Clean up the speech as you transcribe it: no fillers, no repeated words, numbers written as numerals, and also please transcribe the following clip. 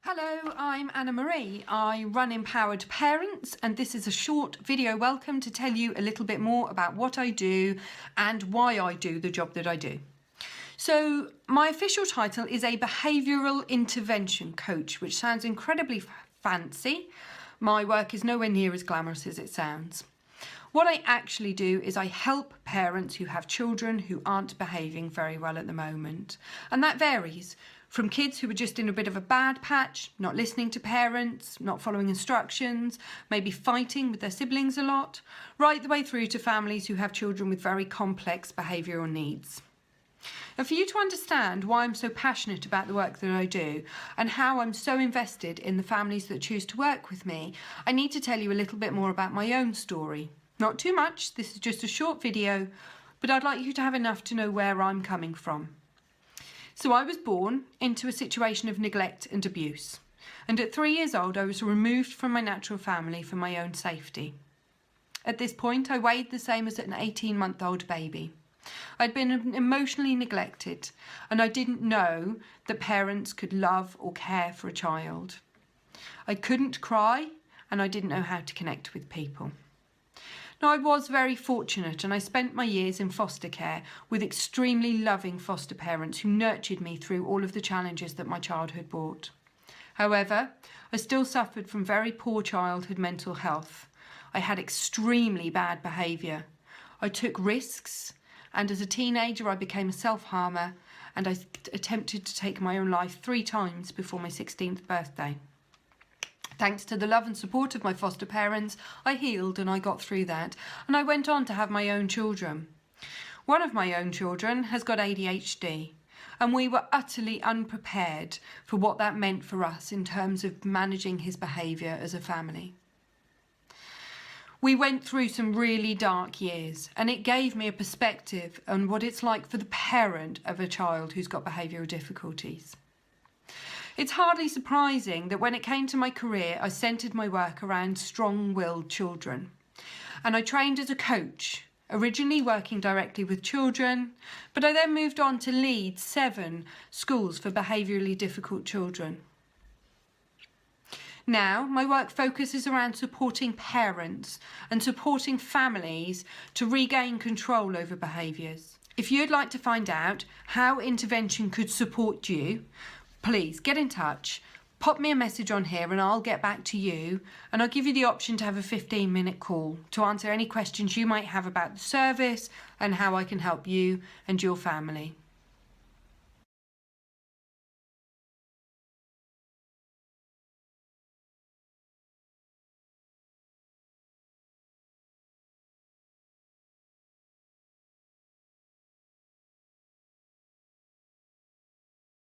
Hello, I'm Anna Marie. I run Empowered Parents, and this is a short video welcome to tell you a little bit more about what I do and why I do the job that I do. So my official title is a behavioural intervention coach, which sounds incredibly fancy. My work is nowhere near as glamorous as it sounds. What I actually do is I help parents who have children who aren't behaving very well at the moment. And that varies from kids who are just in a bit of a bad patch, not listening to parents, not following instructions, maybe fighting with their siblings a lot, right the way through to families who have children with very complex behavioural needs. And for you to understand why I'm so passionate about the work that I do and how I'm so invested in the families that choose to work with me, I need to tell you a little bit more about my own story. Not too much, this is just a short video, but I'd like you to have enough to know where I'm coming from. So I was born into a situation of neglect and abuse, and at 3 years old I was removed from my natural family for my own safety. At this point I weighed the same as an 18-month-old baby. I'd been emotionally neglected, and I didn't know that parents could love or care for a child. I couldn't cry, and I didn't know how to connect with people. Now, I was very fortunate, and I spent my years in foster care with extremely loving foster parents who nurtured me through all of the challenges that my childhood brought. However, I still suffered from very poor childhood mental health. I had extremely bad behaviour. I took risks, and as a teenager I became a self-harmer, and I attempted to take my own life 3 times before my 16th birthday. Thanks to the love and support of my foster parents, I healed and I got through that, and I went on to have my own children. One of my own children has got ADHD, and we were utterly unprepared for what that meant for us in terms of managing his behaviour as a family. We went through some really dark years, and it gave me a perspective on what it's like for the parent of a child who's got behavioural difficulties. It's hardly surprising that when it came to my career, I centred my work around strong-willed children. And I trained as a coach, originally working directly with children, but I then moved on to lead 7 schools for behaviourally difficult children. Now, my work focuses around supporting parents and supporting families to regain control over behaviours. If you'd like to find out how intervention could support you, please get in touch, pop me a message on here and I'll get back to you, and I'll give you the option to have a 15-minute call to answer any questions you might have about the service and how I can help you and your family.